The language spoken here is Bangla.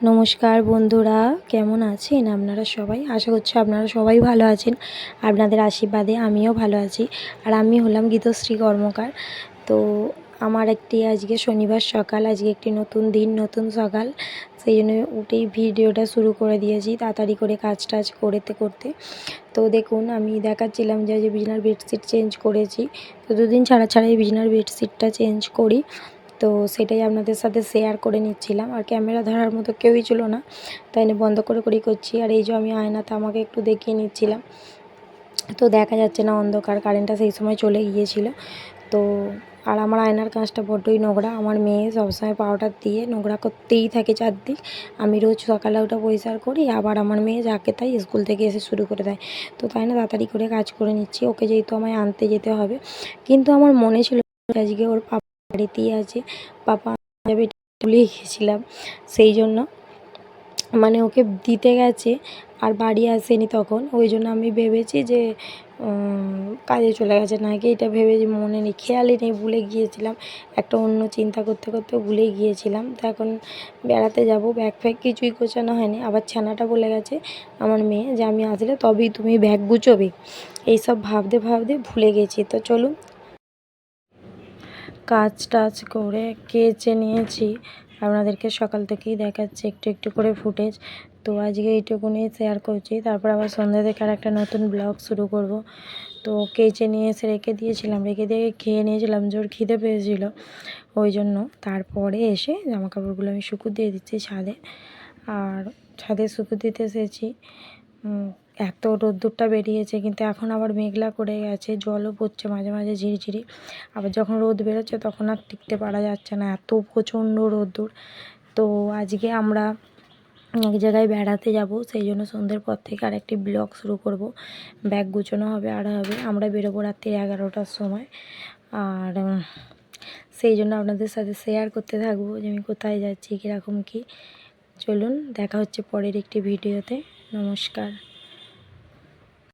নমস্কার বন্ধুরা, কেমন আছেন আপনারা সবাই? আশা করছি আপনারা সবাই ভালো আছেন। আপনাদের আশীর্বাদে আমিও ভালো আছি। আর আমি হলাম গীতশ্রী কর্মকার। তো আমার আজকে শনিবার সকাল, আজকে একটি নতুন দিন, নতুন সকাল। সেই জন্য উঠেই ভিডিওটা শুরু করে দিয়েছি তাড়াতাড়ি করে কাজ টাজ করতে। তো দেখুন, আমি দেখাচ্ছিলাম যে বিছানার বেডশিট চেঞ্জ করেছি। তো দুদিন ছাড়া এই বিছানার বেডশিটটা চেঞ্জ করি। তো সেটাই আপনাদের সাথে শেয়ার করে নিচ্ছিলাম। আর ক্যামেরা ধরার মতো কেউই ছিল না, তাই নিয়ে বন্ধ করেই করছি। আর এই যে আমি আয়নাতে আমাকে একটু দেখিয়ে নিচ্ছিলাম। তো দেখা যাচ্ছে না, অন্ধকার, কারেন্টটা সেই সময় চলে গিয়েছিল। তো আর আমার আয়নার কাঁচটা বড্ডই নোংরা। আমার মেয়ে সবসময় পাউডার দিয়ে নোংরা করতেই থাকে চারদিক। আমি রোজ সকালে ওটা পরিষ্কার করি, আবার আমার মেয়ে যাকে তাই স্কুল থেকে এসে শুরু করে দেয়। তো তাই না তাড়াতাড়ি করে কাজ করে নিচ্ছি। ওকে যেহেতু আমায় আনতে যেতে হবে, কিন্তু আমার মনে ছিল আজকে ওর পাপা বাড়িতেই আছে, পাপা যাবে, ভুলে গিয়েছিলাম। সেই জন্য মানে ওকে দিতে গেছে আর বাড়ি আসেনি তখন। ওই জন্য আমি ভেবেছি যে কাজে চলে গেছে নাকি, এটা ভেবে মনে নেই, খেয়ালই নেই, ভুলে গিয়েছিলাম। একটা অন্য চিন্তা করতে ভুলে গিয়েছিলাম। তো এখন বেড়াতে যাব, ব্যাগ ফ্যাগ কিছুই গোছানো হয়নি। আবার ছানাটা বলে গেছে আমার মেয়ে যে আমি আসলে তবেই তুমি ব্যাগ গুছোবে। এইসব ভাবতে ভুলে গেছি। তো চলুন, কাজ টাজ করে কেচে নিয়েছি। আপনাদেরকে সকাল থেকেই দেখাচ্ছি একটু করে ফুটেজ। তো আজকে এইটুকুনি শেয়ার করছি, তারপর আবার সন্ধ্যা থেকে আর একটা নতুন ব্লগ শুরু করব। তো কেচে নিয়ে এসে রেখে দিয়ে খেয়ে নিয়েছিলাম, জোর খিদে পেয়েছিল ওই জন্য। তারপরে এসে জামাকাপড়গুলো আমি শুকোতে দিয়ে দিচ্ছি ছাদে। আর ছাদে শুকোতে দিতে এসেছি। এত রোদ্দুরটা বেরিয়েছে, কিন্তু এখন আবার মেঘলা করে গেছে, জলও পড়ছে মাঝে মাঝে ঝিরিঝিরি। আবার যখন রোদ বেরোচ্ছে তখন আর টিকতে পারা যাচ্ছে না, এত প্রচণ্ড রোদ্দুর। তো আজকে আমরা এক জায়গায় বেড়াতে যাব, সেই জন্য সন্ধ্যের পর থেকে আর একটি ব্লগ শুরু করব। ব্যাগ গুছোনো হবে আমরা বেরোবো রাত্রি 11টার সময়। আর সেই জন্য আপনাদের সাথে শেয়ার করতে থাকবো যে আমি কোথায় যাচ্ছি, কীরকম কী। চলুন, দেখা হচ্ছে পরের একটি ভিডিওতে। নমস্কার।